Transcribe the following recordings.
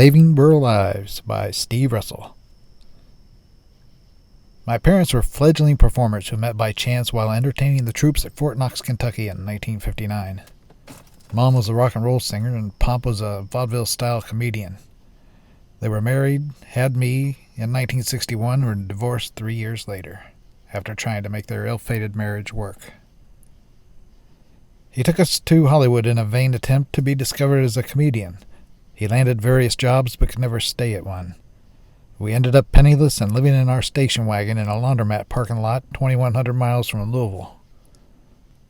Saving Rural Lives by Steve Russell. My parents were fledgling performers who met by chance while entertaining the troops at Fort Knox, Kentucky in 1959. Mom was a rock and roll singer and Pop was a vaudeville-style comedian. They were married, had me in 1961, and were divorced 3 years later, after trying to make their ill-fated marriage work. He took us to Hollywood in a vain attempt to be discovered as a comedian. He landed various jobs but could never stay at one. We ended up penniless and living in our station wagon in a laundromat parking lot 2,100 miles from Louisville.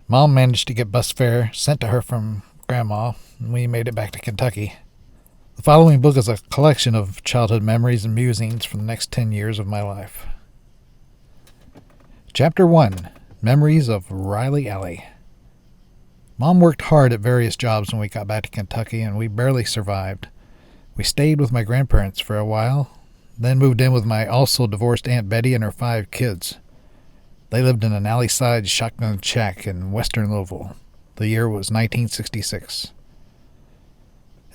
Mom managed to get bus fare sent to her from Grandma, and we made it back to Kentucky. The following book is a collection of childhood memories and musings for the next 10 years of my life. Chapter 1. Memories of Riley Alley. Mom worked hard at various jobs when we got back to Kentucky, and we barely survived. We stayed with my grandparents for a while, then moved in with my also divorced Aunt Betty and her 5 kids. They lived in an alley-side shotgun shack in western Louisville. The year was 1966.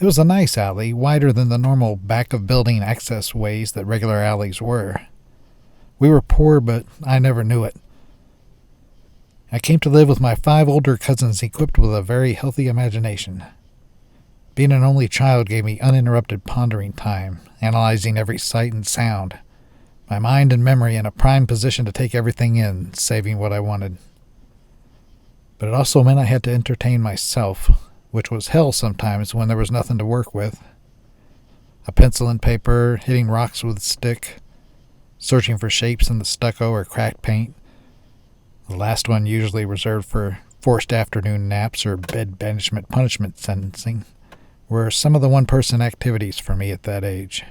It was a nice alley, wider than the normal back-of-building access ways that regular alleys were. We were poor, but I never knew it. I came to live with my 5 older cousins equipped with a very healthy imagination. Being an only child gave me uninterrupted pondering time, analyzing every sight and sound, my mind and memory in a prime position to take everything in, saving what I wanted. But it also meant I had to entertain myself, which was hell sometimes when there was nothing to work with. A pencil and paper, hitting rocks with a stick, searching for shapes in the stucco or cracked paint. The last one usually reserved for forced afternoon naps or bed banishment punishment sentencing were some of the one-person activities for me at that age.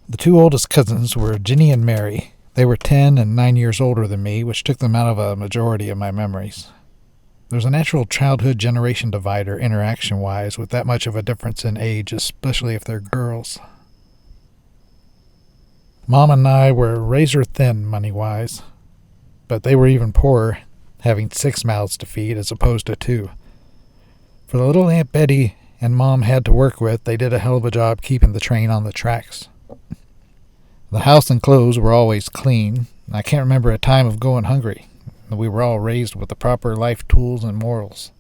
The 2 oldest cousins were Ginny and Mary. They were 10 and 9 years older than me, which took them out of a majority of my memories. There's a natural childhood generation divider interaction-wise with that much of a difference in age, especially if they're girls. Mom and I were razor-thin money-wise, but they were even poorer, having 6 mouths to feed as opposed to 2. For the little Aunt Betty and Mom had to work with, they did a hell of a job keeping the train on the tracks. The house and clothes were always clean. I can't remember a time of going hungry. We were all raised with the proper life tools and morals.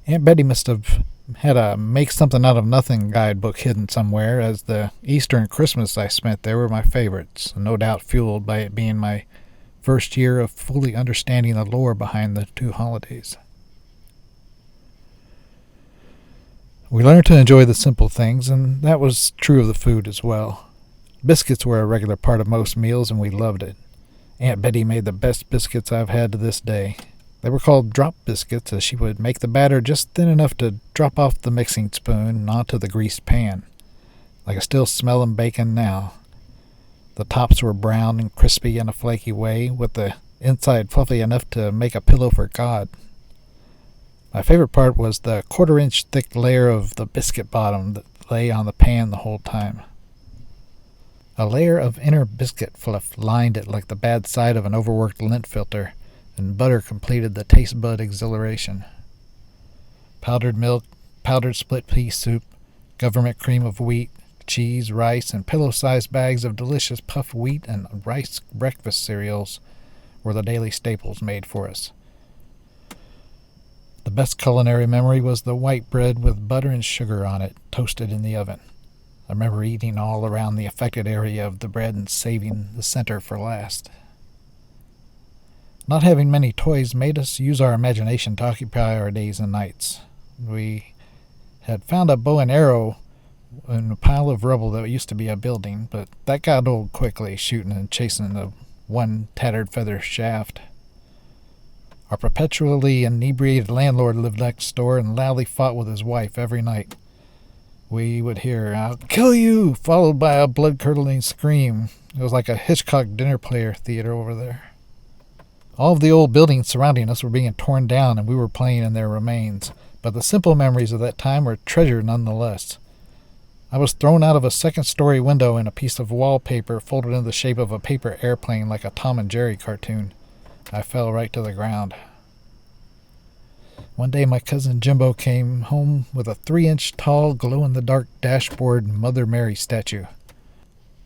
Aunt Betty must have had a make-something-out-of-nothing guidebook hidden somewhere, as the Easter and Christmas I spent there were my favorites, no doubt fueled by it being my first year of fully understanding the lore behind the 2 holidays. We learned to enjoy the simple things, and that was true of the food as well. Biscuits were a regular part of most meals, and we loved it. Aunt Betty made the best biscuits I've had to this day. They were called drop biscuits, as she would make the batter just thin enough to drop off the mixing spoon and onto the greased pan. I can still smell them baking now. The tops were brown and crispy in a flaky way, with the inside fluffy enough to make a pillow for God. My favorite part was the 1/4-inch thick layer of the biscuit bottom that lay on the pan the whole time. A layer of inner biscuit fluff lined it like the bad side of an overworked lint filter, and butter completed the taste bud exhilaration. Powdered milk, powdered split pea soup, government cream of wheat, cheese, rice, and pillow-sized bags of delicious puffed wheat and rice breakfast cereals were the daily staples made for us. The best culinary memory was the white bread with butter and sugar on it, toasted in the oven. I remember eating all around the affected area of the bread and saving the center for last. Not having many toys made us use our imagination to occupy our days and nights. We had found a bow and arrow in a pile of rubble that used to be a building, but that got old quickly, shooting and chasing the one tattered feather shaft. Our perpetually inebriated landlord lived next door and loudly fought with his wife every night. We would hear, "I'll kill you," followed by a blood-curdling scream. It was like a Hitchcock dinner player theater over there. All of the old buildings surrounding us were being torn down, and we were playing in their remains, but the simple memories of that time were treasured nonetheless. I was thrown out of a second-story window in a piece of wallpaper folded in the shape of a paper airplane like a Tom and Jerry cartoon. I fell right to the ground. One day my cousin Jimbo came home with a 3-inch tall, glow-in-the-dark dashboard Mother Mary statue.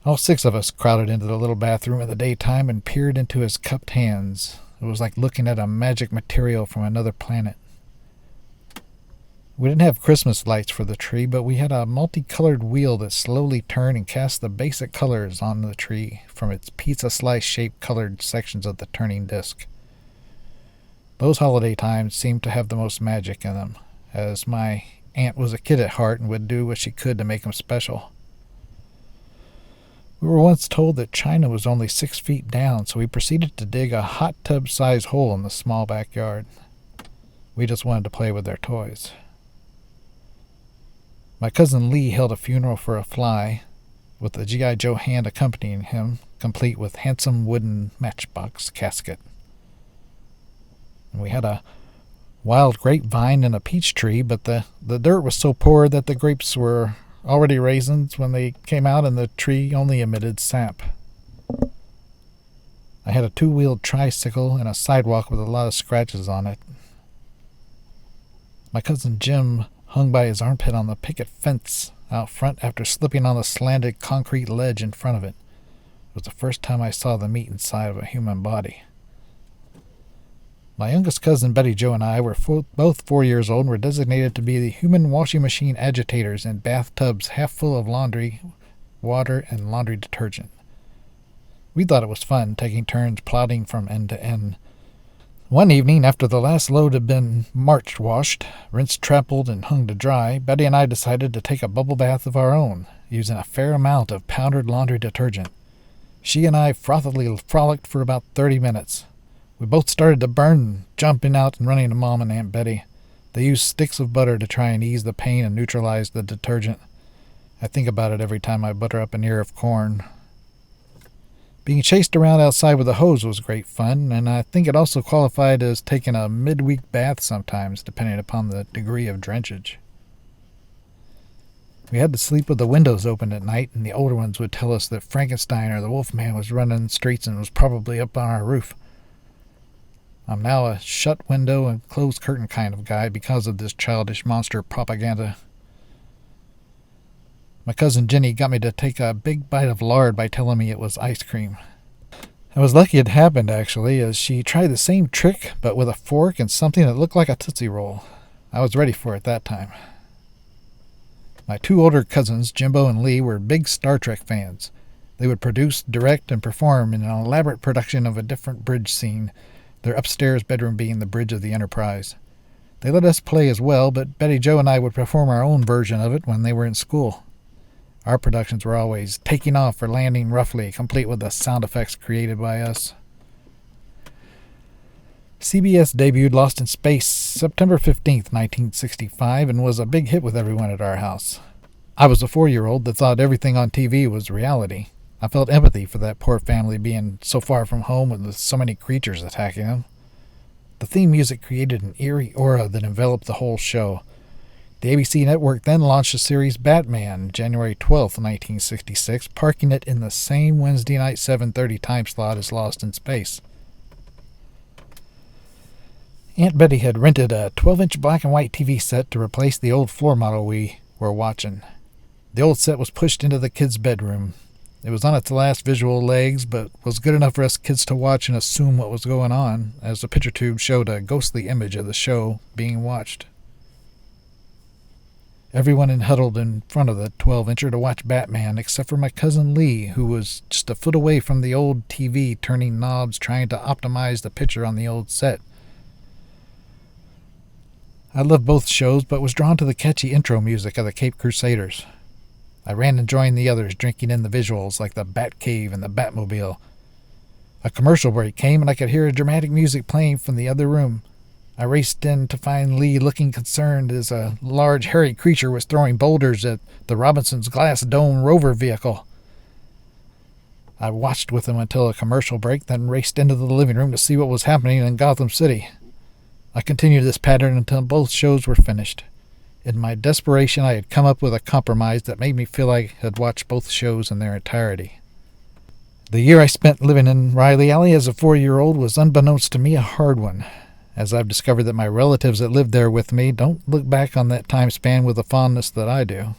All 6 of us crowded into the little bathroom in the daytime and peered into his cupped hands. It was like looking at a magic material from another planet. We didn't have Christmas lights for the tree, but we had a multicolored wheel that slowly turned and cast the basic colors on the tree from its pizza slice-shaped colored sections of the turning disc. Those holiday times seemed to have the most magic in them, as my aunt was a kid at heart and would do what she could to make them special. We were once told that China was only 6 feet down, so we proceeded to dig a hot tub-sized hole in the small backyard. We just wanted to play with their toys. My cousin Lee held a funeral for a fly, with the G.I. Joe hand accompanying him, complete with handsome wooden matchbox casket. And we had a wild grapevine and a peach tree, but the dirt was so poor that the grapes were already raisins when they came out, and the tree only emitted sap. I had a 2-wheeled tricycle and a sidewalk with a lot of scratches on it. My cousin Jim hung by his armpit on the picket fence out front after slipping on the slanted concrete ledge in front of it. It was the first time I saw the meat inside of a human body. My youngest cousin Betty Jo and I were both 4 years old and were designated to be the human washing machine agitators in bathtubs half full of laundry, water, and laundry detergent. We thought it was fun, taking turns plodding from end to end. One evening, after the last load had been March washed, rinsed, trampled, and hung to dry, Betty and I decided to take a bubble bath of our own, using a fair amount of powdered laundry detergent. She and I frothily frolicked for about 30 minutes. We both started to burn, jumping out and running to Mom and Aunt Betty. They used sticks of butter to try and ease the pain and neutralize the detergent. I think about it every time I butter up an ear of corn. Being chased around outside with a hose was great fun, and I think it also qualified as taking a midweek bath sometimes, depending upon the degree of drenchage. We had to sleep with the windows open at night, and the older ones would tell us that Frankenstein or the Wolfman was running the streets and was probably up on our roof. I'm now a shut window and closed curtain kind of guy because of this childish monster propaganda. My cousin Jenny got me to take a big bite of lard by telling me it was ice cream. I was lucky it happened, actually, as she tried the same trick, but with a fork and something that looked like a Tootsie Roll. I was ready for it that time. My 2 older cousins, Jimbo and Lee, were big Star Trek fans. They would produce, direct, and perform in an elaborate production of a different bridge scene, their upstairs bedroom being the bridge of the Enterprise. They let us play as well, but Betty Jo and I would perform our own version of it when they were in school. Our productions were always taking off or landing roughly, complete with the sound effects created by us. CBS debuted Lost in Space September 15th, 1965, and was a big hit with everyone at our house. I was a 4-year-old that thought everything on TV was reality. I felt empathy for that poor family being so far from home with so many creatures attacking them. The theme music created an eerie aura that enveloped the whole show. The ABC network then launched the series Batman, January 12, 1966, parking it in the same Wednesday night 7:30 time slot as Lost in Space. Aunt Betty had rented a 12-inch black and white TV set to replace the old floor model we were watching. The old set was pushed into the kids' bedroom. It was on its last visual legs, but was good enough for us kids to watch and assume what was going on, as the picture tube showed a ghostly image of the show being watched. Everyone had huddled in front of the 12-incher to watch Batman, except for my cousin Lee, who was just a foot away from the old TV, turning knobs, trying to optimize the picture on the old set. I loved both shows, but was drawn to the catchy intro music of the Cape Crusaders. I ran and joined the others, drinking in the visuals like the Batcave and the Batmobile. A commercial break came, and I could hear dramatic music playing from the other room. I raced in to find Lee looking concerned as a large, hairy creature was throwing boulders at the Robinson's glass dome rover vehicle. I watched with him until a commercial break, then raced into the living room to see what was happening in Gotham City. I continued this pattern until both shows were finished. In my desperation, I had come up with a compromise that made me feel like I had watched both shows in their entirety. The year I spent living in Riley Alley as a 4-year-old was, unbeknownst to me, a hard one. as I've discovered that my relatives that lived there with me don't look back on that time span with the fondness that I do.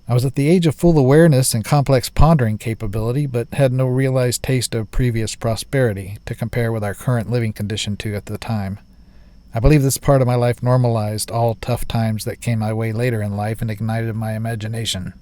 I was at the age of full awareness and complex pondering capability, but had no realized taste of previous prosperity to compare with our current living condition to at the time. I believe this part of my life normalized all tough times that came my way later in life and ignited my imagination.